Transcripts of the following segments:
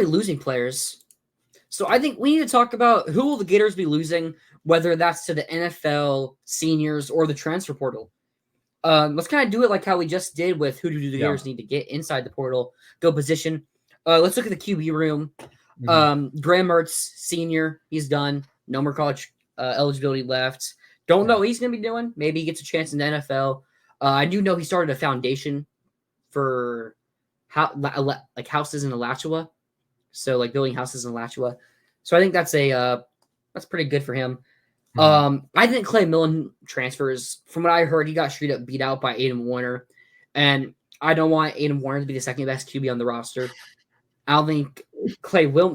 losing players. So I think we need to talk about who will the Gators be losing, whether that's to the NFL, seniors, or the transfer portal. Let's kind of do it like how we just did with who do the Gators need to get inside the portal, go position. Let's look at the QB room. Graham Mertz, senior, he's done. No more college eligibility left. Don't know what he's going to be doing. Maybe he gets a chance in the NFL. I do know he started a foundation for houses in Alachua. So like building houses in Alachua. So I think that's pretty good for him. I think Clay Millen transfers. From what I heard, he got straight up beat out by Aiden Warner. And I don't want Aiden Warner to be the second best QB on the roster. I don't think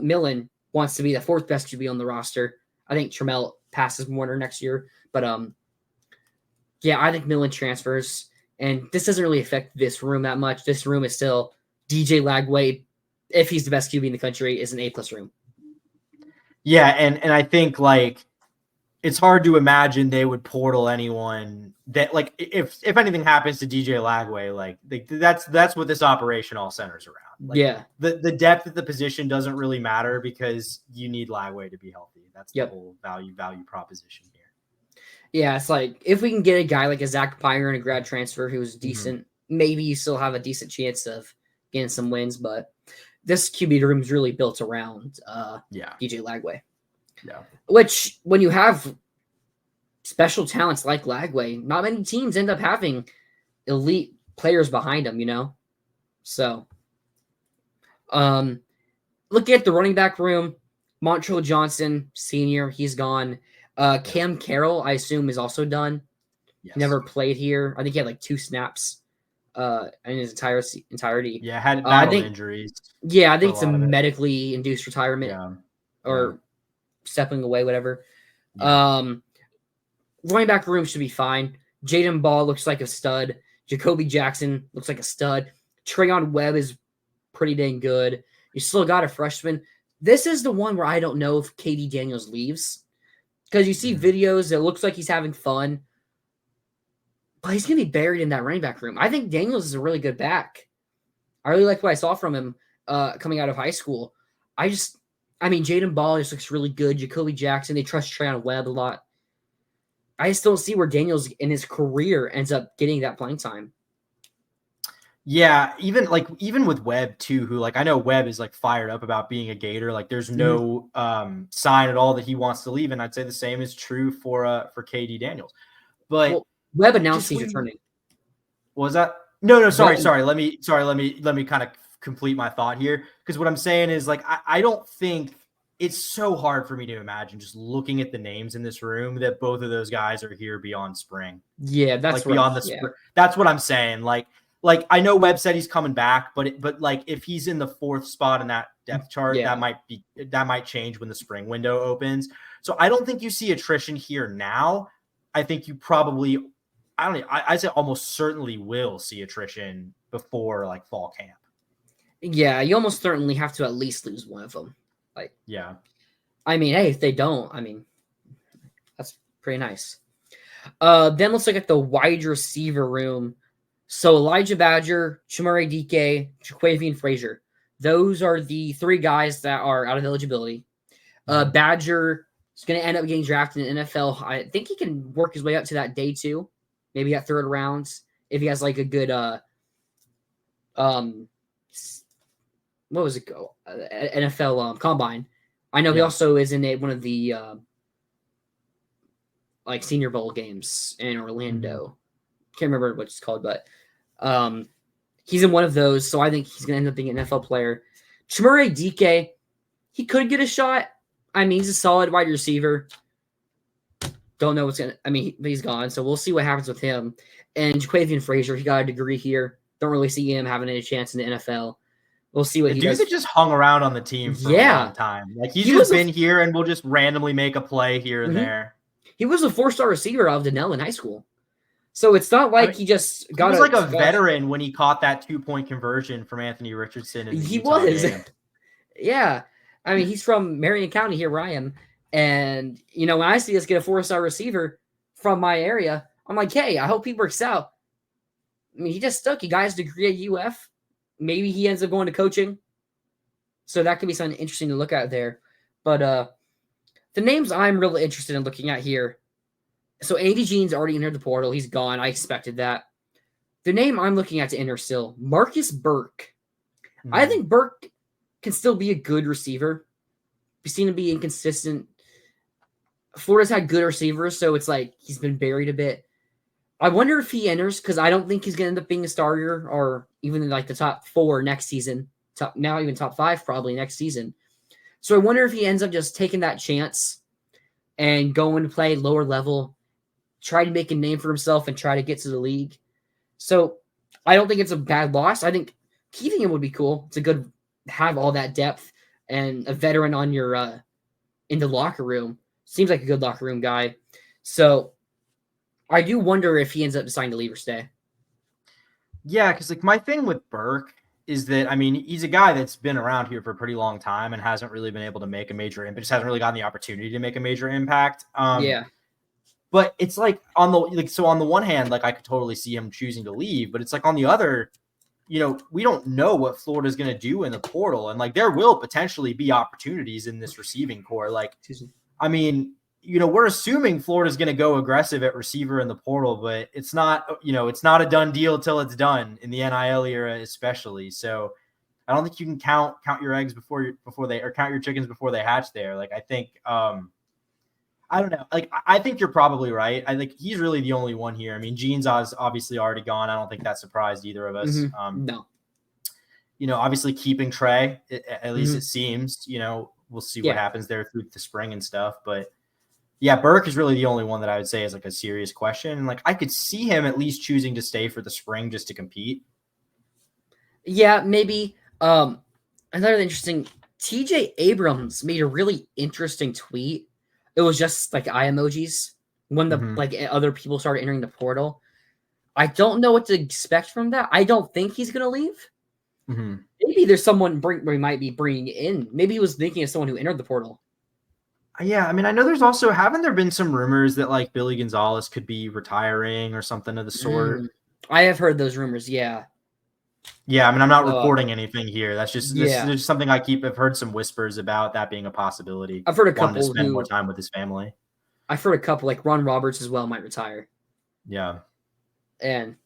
Millen wants to be the fourth best QB on the roster. I think Trammell passes Warner next year. But I think Millen transfers. And this doesn't really affect this room that much. This room is still DJ Lagway, if he's the best QB in the country, is an A+ room. Yeah, and I think like it's hard to imagine they would portal anyone that like if anything happens to DJ Lagway, like that's what this operation all centers around. Like, the depth at the position doesn't really matter because you need Lagway to be healthy. That's the whole value proposition here. Yeah, it's like if we can get a guy like a Zach Pyre in a grad transfer who's decent, maybe you still have a decent chance of getting some wins. But this QB room is really built around DJ Lagway. Yeah. Which, when you have special talents like Lagway, not many teams end up having elite players behind them, you know? So, looking at the running back room, Montrell Johnson, senior, he's gone. Cam Carroll, I assume, is also done. Yes. Never played here. I think he had like 2 snaps in his entirety. Yeah, had battled injuries. Yeah, I think it's a medically induced retirement or stepping away, whatever. Yeah. Running back room should be fine. Jaden Ball looks like a stud. Jacoby Jackson looks like a stud. Trayon Webb is pretty dang good. You still got a freshman. This is the one where I don't know if KD Daniels leaves. Because you see videos, it looks like he's having fun. But he's going to be buried in that running back room. I think Daniels is a really good back. I really like what I saw from him coming out of high school. Jaden Ball just looks really good. Jacoby Jackson, they trust Trayon Webb a lot. I just don't see where Daniels in his career ends up getting that playing time. Yeah, even with Webb too, who like I know Webb is like fired up about being a Gator. Like there's no sign at all that he wants to leave, and I'd say the same is true for KD Daniels. But Webb announced he's returning. Was that? No, sorry. Let me kind of complete my thought here, because what I'm saying is like I don't think it's so hard for me to imagine just looking at the names in this room that both of those guys are here beyond spring. Yeah, that's like beyond the spring. That's what I'm saying. Like I know Webb said he's coming back, but like if he's in the 4th spot in that depth chart, that might change when the spring window opens. So I don't think you see attrition here now. I think you probably, I say almost certainly will see attrition before like fall camp. Yeah, you almost certainly have to at least lose one of them. Like, yeah. I mean, hey, if they don't, I mean, that's pretty nice. Then let's look at the wide receiver room. So Elijah Badger, Chimere Dike, Jaquavian Frazier. Those are the 3 guys that are out of eligibility. Badger is going to end up getting drafted in the NFL. I think he can work his way up to that day 2, maybe at 3rd rounds, if he has like a good what was it go? NFL combine. I know he also is in one of the like Senior Bowl games in Orlando. Can't remember what it's called, but he's in one of those, so I think he's going to end up being an NFL player. Chimere Dike, he could get a shot. I mean, he's a solid wide receiver. Don't know what's going to... I mean, he's gone, so we'll see what happens with him. And Jaquavian Frazier, he got a degree here. Don't really see him having any chance in the NFL. We'll see what he does. Dude just hung around on the team for a long time. Like he's just been here and will just randomly make a play here and there. He was a 4-star receiver out of Denell in high school. So it's not like he just got... He was like a veteran when he caught that 2-point conversion from Anthony Richardson. He was. Yeah. I mean, he's from Marion County here where I am. And, you know, when I see us get a 4-star receiver from my area, I'm like, hey, I hope he works out. I mean, he just stuck. He got his degree at UF. Maybe he ends up going to coaching. So that could be something interesting to look at there. But the names I'm really interested in looking at here. So Andy Jean's already entered the portal. He's gone. I expected that. The name I'm looking at to enter still, Marcus Burke. I think Burke can still be a good receiver. We seem to be inconsistent. Florida's had good receivers, so it's like he's been buried a bit. I wonder if he enters because I don't think he's going to end up being a starter or even in like the top 4 next season. Now even top 5 probably next season. So I wonder if he ends up just taking that chance and going to play lower level, try to make a name for himself and try to get to the league. So I don't think it's a bad loss. I think keeping him would be cool. It's a good have all that depth and a veteran on your in the locker room. Seems like a good locker room guy. So I do wonder if he ends up deciding to leave or stay. Yeah, because like my thing with Burke is that, I mean, he's a guy that's been around here for a pretty long time and hasn't really been able to make a major impact. Just hasn't really gotten the opportunity to make a major impact. Yeah. But it's like on the one hand, like I could totally see him choosing to leave, but it's like on the other, we don't know what Florida's going to do in the portal. And like, there will potentially be opportunities in this receiving core. Like, I mean, we're assuming Florida's going to go aggressive at receiver in the portal, but it's not a done deal till it's done in the NIL era, especially. So I don't think you can count your eggs before they, or count your chickens before they hatch there. Like, I think, I don't know. Like, I think you're probably right. I think he's really the only one here. I mean, Gene's obviously already gone. I don't think that surprised either of us. No. Obviously keeping Trey, at least it seems, we'll see what happens there through the spring and stuff. But yeah, Burke is really the only one that I would say is like a serious question. And like, I could see him at least choosing to stay for the spring just to compete. Yeah, maybe. Another interesting, TJ Abrams made a really interesting tweet. It was just like eye emojis when like other people started entering the portal. I don't know what to expect from that. I don't think he's going to leave. Maybe there's someone we might be bringing in. Maybe he was thinking of someone who entered the portal. Yeah, I mean, I know there's also, haven't there been some rumors that like Billy Gonzalez could be retiring or something of the sort? I have heard those rumors, yeah. Yeah, I mean, I'm not reporting anything here. That's just Yeah. There's something I've heard some whispers about that being a possibility. I've heard a couple to spend more time with his family. I've heard a couple, like Ron Roberts as well, might retire. Yeah. And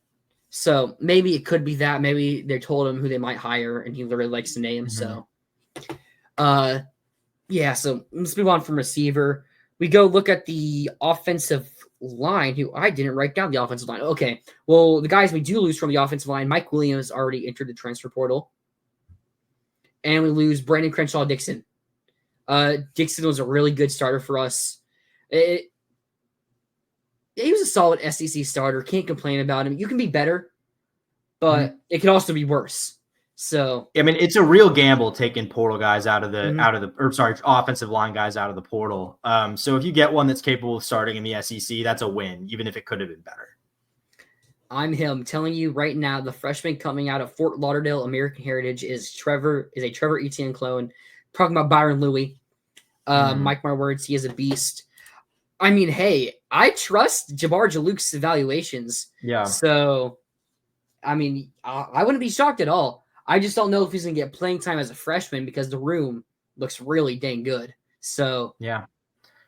so maybe it could be that. Maybe they told him who they might hire, and he literally likes the name. So, yeah. So let's move on from receiver. We go look at the offensive line, who I didn't write down the offensive line. Okay. Well, the guys we do lose from the offensive line, Mike Williams already entered the transfer portal. And we lose Brandon Crenshaw Dixon. Dixon was a really good starter for us. He was a solid SEC starter. Can't complain about him. You can be better, but it can also be worse. So I mean, it's a real gamble taking portal guys out of the offensive line guys out of the portal. So if you get one that's capable of starting in the SEC, that's a win, even if it could have been better. I'm him telling you right now, the freshman coming out of Fort Lauderdale American Heritage is a Trevor Etienne clone. Talking about Byron Louie. Mike my words, he is a beast. I mean, hey, I trust Jabbar Jaluk's evaluations. Yeah. So, I mean, I wouldn't be shocked at all. I just don't know if he's going to get playing time as a freshman because the room looks really dang good. So, yeah.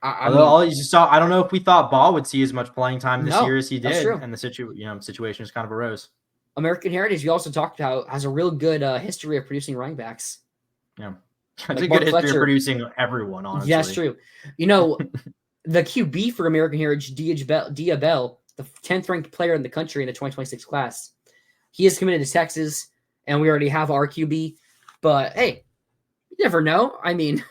I don't know if we thought Ball would see as much playing time this year as he did, and the situation just kind of arose. American Heritage, we also talked about, has a real good history of producing running backs. Yeah, it's a good history of producing everyone. Honestly, yeah, that's true. The QB for American Heritage, Dia Bell, the 10th ranked player in the country in the 2026 class, he is committed to Texas, and we already have our QB. But hey, you never know. I mean,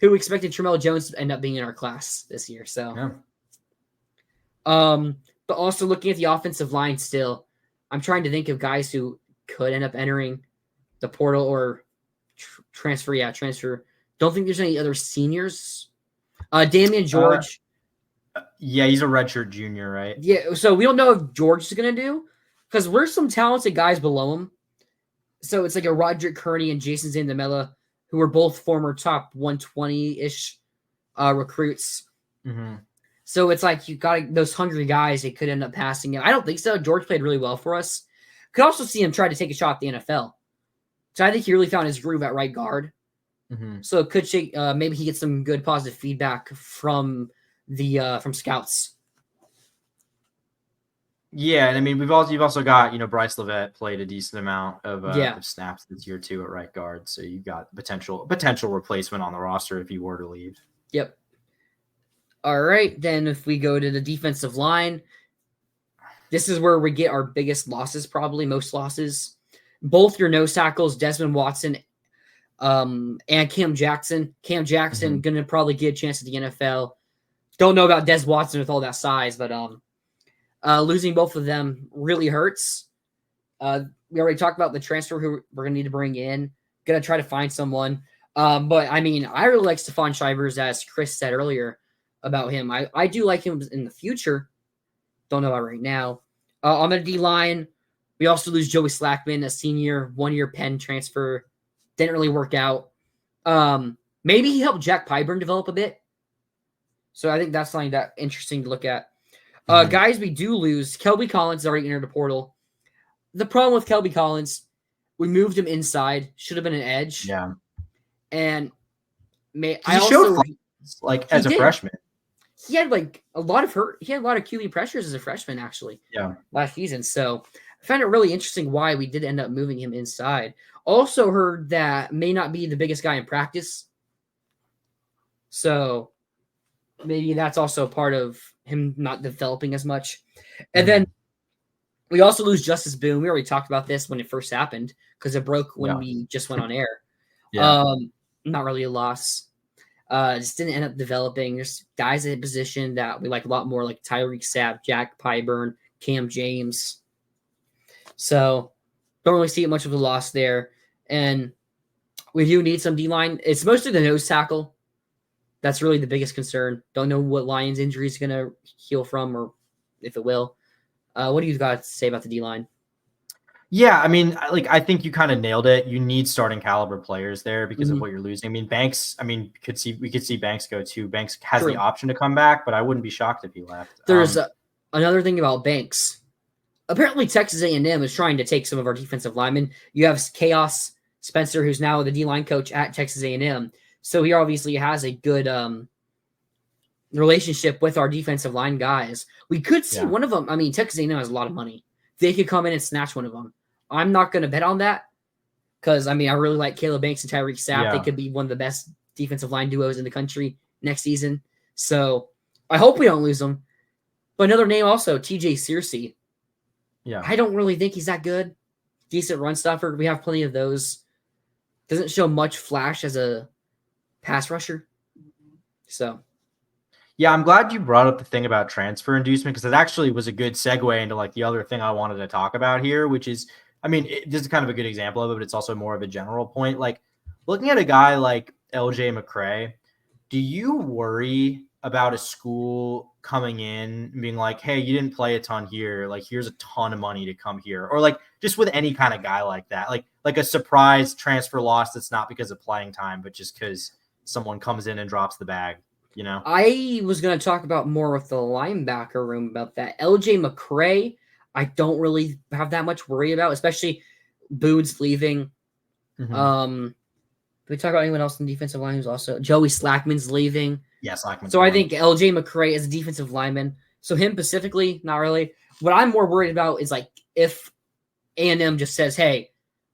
who expected Tramel Jones to end up being in our class this year? So, but also looking at the offensive line still, I'm trying to think of guys who could end up entering the portal or transfer. Yeah, transfer. Don't think there's any other seniors. Damian George. Yeah, he's a redshirt junior, right? Yeah, so we don't know if George is going to do because we're some talented guys below him. So it's like a Roderick Kearney and Jason Zandamela, who are both former top 120-ish recruits. So it's like you got those hungry guys that could end up passing him. I don't think so. George played really well for us. Could also see him try to take a shot at the NFL. So I think he really found his groove at right guard. Mm-hmm. So it could shake. Maybe he gets some good positive feedback from from scouts. Yeah, and I mean you've also got Bryce Levette played a decent amount of snaps this year too at right guard, so you've got potential replacement on the roster if he were to leave. Yep. All right, then if we go to the defensive line, this is where we get our biggest losses, probably most losses. Both your nose tackles, Desmond Watson, and Cam Jackson. Cam Jackson gonna probably get a chance at the NFL. Don't know about Des Watson with all that size, but losing both of them really hurts. We already talked about the transfer who we're gonna need to bring in. Gonna try to find someone. But I mean, I really like Stephon Shivers, as Chris said earlier about him. I do like him in the future. Don't know about right now. On the D line, we also lose Joey Slackman, a senior 1-year Penn transfer. Didn't really work out. Maybe he helped Jack Pyburn develop a bit. So I think that's something that interesting to look at. Guys, we do lose. Kelby Collins already entered the portal. The problem with Kelby Collins, we moved him inside. Should have been an edge. Yeah. And showed as a freshman. He had a lot of QB pressures as a freshman, actually. Yeah. Last season. So I found it really interesting why we did end up moving him inside. Also heard that may not be the biggest guy in practice. So maybe that's also part of him not developing as much. And then we also lose Justice Boone. We already talked about this when it first happened because it broke when we just went on air. Not really a loss. Just didn't end up developing. There's guys in position that we like a lot more, like Tyreek Sapp, Jack Pyburn, Cam James. So don't really see much of a loss there. And we do need some D-line. It's mostly the nose tackle. That's really the biggest concern. Don't know what Lions injury is going to heal from or if it will. What do you got to say about the D-line? Yeah, I mean, I think you kind of nailed it. You need starting caliber players there because of what you're losing. I mean, Banks, we could see Banks go too. Banks has the option to come back, but I wouldn't be shocked if he left. There's another thing about Banks. Apparently, Texas A&M is trying to take some of our defensive linemen. You have Chaos Spencer, who's now the D-line coach at Texas A&M. So he obviously has a good relationship with our defensive line guys. We could see one of them. I mean, Texas A&M has a lot of money. They could come in and snatch one of them. I'm not going to bet on that because, I really like Caleb Banks and Tyreek Sapp. Yeah. They could be one of the best defensive line duos in the country next season. So I hope we don't lose them. But another name also, TJ Searcy. Yeah. I don't really think he's that good. Decent run stuffer. We have plenty of those. Doesn't show much flash as a pass rusher. So. Yeah, I'm glad you brought up the thing about transfer inducement because it actually was a good segue into the other thing I wanted to talk about here, which is, this is kind of a good example of it, but it's also more of a general point. Looking at a guy like LJ McCray, do you worry about a school coming in and being like, hey, you didn't play a ton here. Here's a ton of money to come here. Or just with any kind of guy like that, like a surprise transfer loss that's not because of playing time, but just because someone comes in and drops the bag. I was going to talk about more with the linebacker room about that. LJ McCray, I don't really have that much worry about, especially Boone's leaving. Did we talk about anyone else in the defensive line who's also Joey Slackman's leaving? Yeah, Slackman's So I think LJ McCray is a defensive lineman. So him specifically, not really. What I'm more worried about is if A&M just says, hey,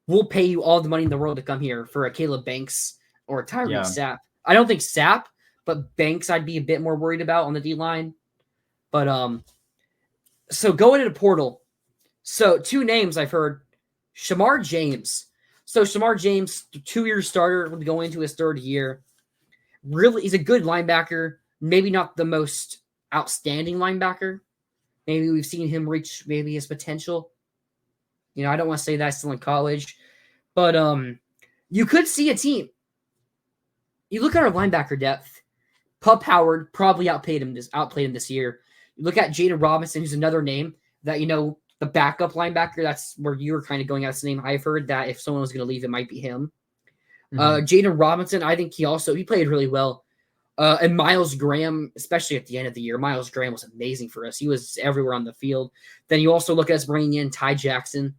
we'll pay you all the money in the world to come here for a Caleb Banks or a Tyreek Sapp. I don't think Sapp, but Banks I'd be a bit more worried about on the D-line. But so going into the portal. So 2 names I've heard. Shamar James. So Shamar James, 2-year starter, will go into his 3rd year. Really, he's a good linebacker. Maybe not the most outstanding linebacker. Maybe we've seen him reach maybe his potential. I don't want to say that still in college. But you could see a team. You look at our linebacker depth. Pup Howard probably outplayed him this year. You look at Jaden Robinson, who's another name that, the backup linebacker. That's where you were kind of going at the name. I've heard that if someone was going to leave, it might be him. Jaden Robinson, I think he played really well. And Miles Graham, especially at the end of the year, Miles Graham was amazing for us. He was everywhere on the field. Then you also look at us bringing in Ty Jackson,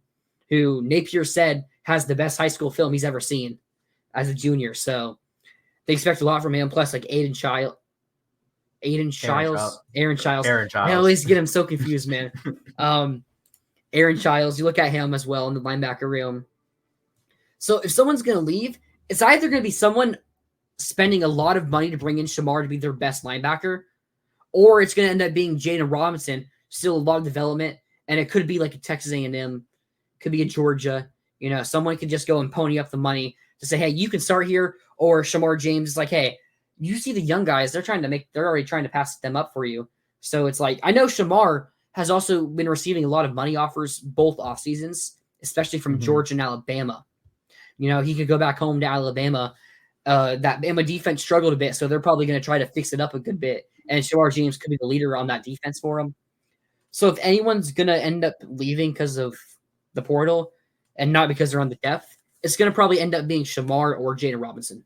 who Napier said has the best high school film he's ever seen as a junior. So they expect a lot from him. Plus, like Aaron Childs. I always get him so confused, man. Aaron Childs, you look at him as well in the linebacker room. So if someone's going to leave, it's either going to be someone spending a lot of money to bring in Shamar to be their best linebacker, or it's going to end up being Jaden Robinson, still a lot of development, and it could be like a Texas A&M, could be a Georgia. You know, someone could just go and pony up the money to say, hey, you can start here, or Shamar James is like, hey, you see the young guys, they're already trying to pass them up for you. So it's like, I know Shamar has also been receiving a lot of money offers both off seasons, especially from Georgia and Alabama. You know, he could go back home to Alabama. That Bama defense struggled a bit, so they're probably going to try to fix it up a good bit. And Shamar James could be the leader on that defense for him. So if anyone's going to end up leaving because of the portal and not because they're on the depth, it's going to probably end up being Shamar or Jaden Robinson.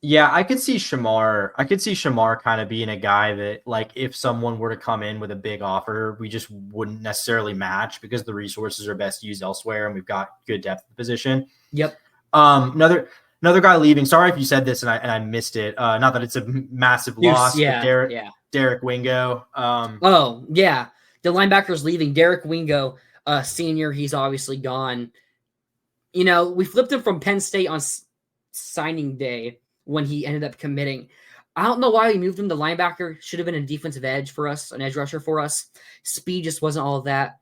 Yeah, I could see Shamar kind of being a guy that, like, if someone were to come in with a big offer, we just wouldn't necessarily match because the resources are best used elsewhere and we've got good depth position. Yep. Another guy leaving. Sorry if you said this and I missed it. Not that it's a massive loss. Yeah, but Derek Wingo. Oh yeah, the linebacker's leaving. Derek Wingo, senior. He's obviously gone. You know, we flipped him from Penn State on signing day when he ended up committing. I don't know why we moved him to linebacker. Should have been a defensive edge for us, an edge rusher for us. Speed just wasn't all of that.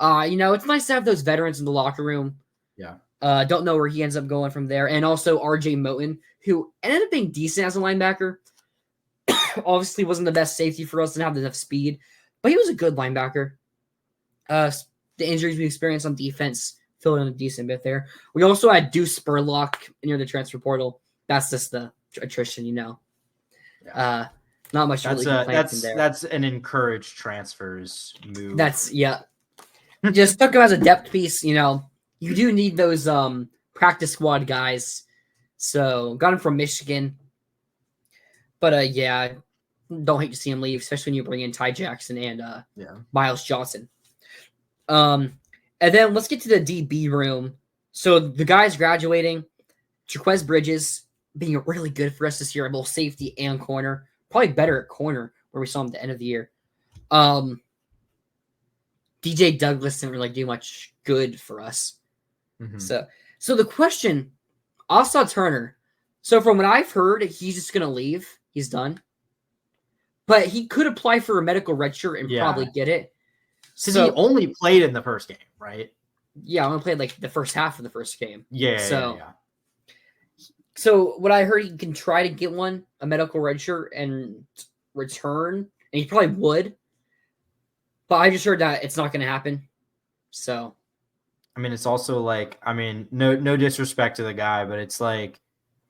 You know, it's nice to have those veterans in the locker room. Yeah. Don't know where he ends up going from there. And also RJ Moten, who ended up being decent as a linebacker. Obviously wasn't the best safety for us, didn't have enough speed, but he was a good linebacker. The injuries we experienced on defense filled in a decent bit there. We also had Deuce Spurlock near the transfer portal. That's just the attrition, you know. Yeah. Not much. That's an encouraged transfers move. Just took him as a depth piece, you know. You do need those practice squad guys. So got him from Michigan. But yeah, don't hate to see him leave, especially when you bring in Ty Jackson and Miles Johnson. And then let's get to the DB room. So the guys graduating, Jaquez Bridges being really good for us this year at both safety and corner. Probably better at corner where we saw him at the end of the year. DJ Douglas didn't really do much good for us. Mm-hmm. So the question, Asa Turner. So from what I've heard, he's just going to leave. He's done. But he could apply for a medical redshirt and probably get it. Because he only played in the first game, right? Yeah, I only played like the first half of the first game. Yeah. So what I heard, he can try to get a medical redshirt and return. And he probably would. But I just heard that it's not going to happen. So. I mean, it's also like, no disrespect to the guy, but it's like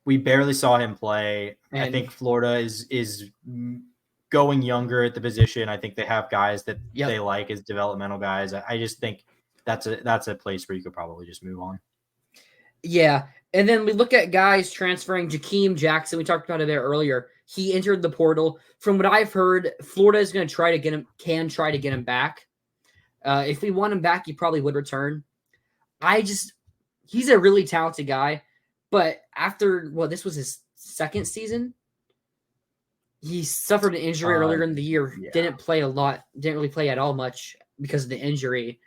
we barely saw him play. And I think Florida is going younger at the position. I think they have guys that they like as developmental guys. I just think that's a place where you could probably just move on. Yeah. And then we look at guys transferring. Jakeem Jackson, we talked about it there earlier. He entered the portal. From what I've heard, Florida is going to try to get him back. If we want him back, he probably would return. He's a really talented guy, but this was his second season. He suffered an injury earlier in the year. Yeah. Didn't play a lot. Didn't really play at all much because of the injury.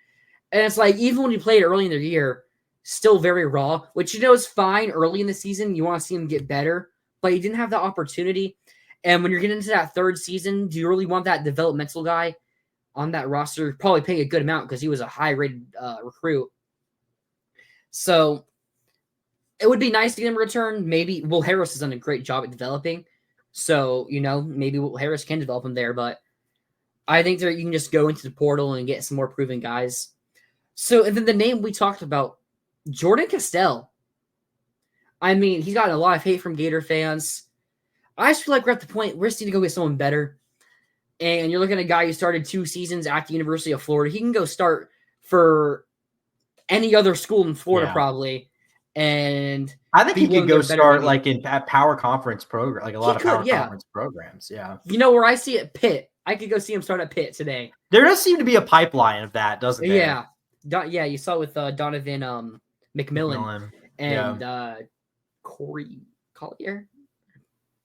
And it's like, even when he played early in the year, still very raw, which, you know, is fine early in the season. You want to see him get better, but he didn't have the opportunity. And when you're getting into that third season, do you really want that developmental guy on that roster? Probably paying a good amount because he was a high-rated recruit. So it would be nice to get him a return. Maybe Will Harris has done a great job at developing. So, you know, maybe Will Harris can develop him there. But I think that you can just go into the portal and get some more proven guys. So, and then the name we talked about, Jordan Castell. I mean, he's gotten a lot of hate from Gator fans. I just feel like we're at the point we're just need to go get someone better. And you're looking at a guy who started 2 seasons at the University of Florida. He can go start for any other school in Florida probably. And I think he could go start like at power conference program, like a lot of power conference programs. Yeah. You know where I see it? Pitt. I could go see him start at Pitt today. There does seem to be a pipeline of that, doesn't there? Yeah. Yeah, you saw it with Donovan McMillan, McMillan. and Corey Collier.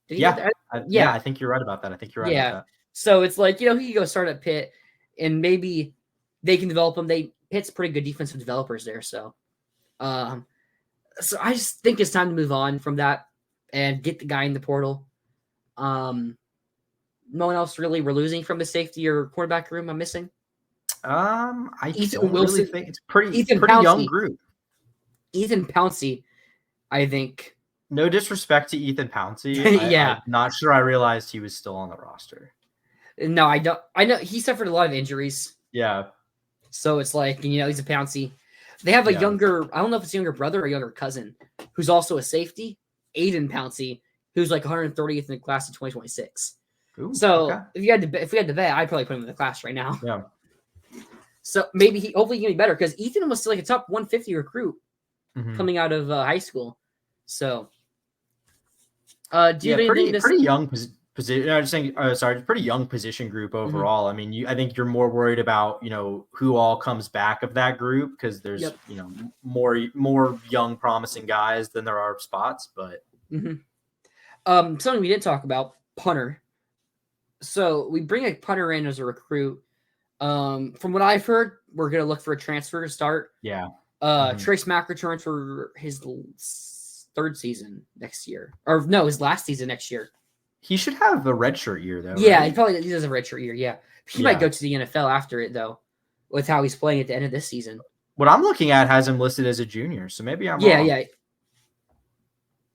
Did he Yeah. get that? Yeah, I think you're right about that. I think you're right about that. So it's like, he could go start at Pitt, and maybe they can develop him. Pitt's pretty good defensive developers there. So I just think it's time to move on from that and get the guy in the portal. No one else really we're losing from the safety or quarterback room I'm missing. I Ethan don't Wilson, really think it's pretty Ethan young Pouncey. group. Ethan Pouncey, I think. No disrespect to Ethan Pouncey. Yeah. I'm not sure I realized he was still on the roster. No, I don't. I know he suffered a lot of injuries. Yeah. So it's like, he's a Pouncey. They have a younger, I don't know if it's a younger brother or younger cousin, who's also a safety, Aiden Pouncey, who's like 130th in the class of 2026. Ooh, so okay. if we had to bet, I'd probably put him in the class right now. Yeah. So maybe hopefully he can be better, because Ethan was still like a top 150 recruit coming out of high school. So, do you have anything pretty young position. I was saying, pretty young position group overall. I mean, I think you're more worried about who all comes back of that group, because there's more young promising guys than there are spots. But something we didn't talk about, punter. So we bring a punter in as a recruit. From what I've heard, we're gonna look for a transfer to start. Yeah. Trace Mack returns for his third season next year, or no, his last season next year. He should have a redshirt year though. Yeah, right? he does a redshirt year. Yeah, he might go to the NFL after it though, with how he's playing at the end of this season. What I'm looking at has him listed as a junior, so maybe I'm wrong. Yeah.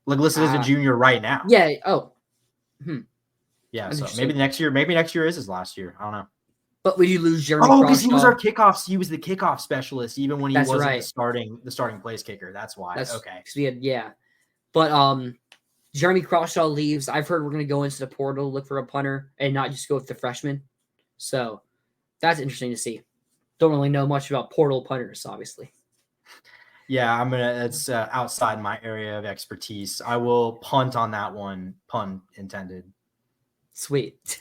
Like listed as a junior right now. Yeah. Oh. Yeah. So maybe next year is his last year. I don't know. But would you lose Jeremy? Oh, because he was our kickoffs. He was the kickoff specialist, even when he wasn't right. the starting place kicker. That's why. Okay. We had but Jeremy Crawshaw leaves. I've heard we're going to go into the portal, look for a punter, and not just go with the freshman. So that's interesting to see. Don't really know much about portal punters, obviously. Yeah, it's outside my area of expertise. I will punt on that one. Pun intended. Sweet.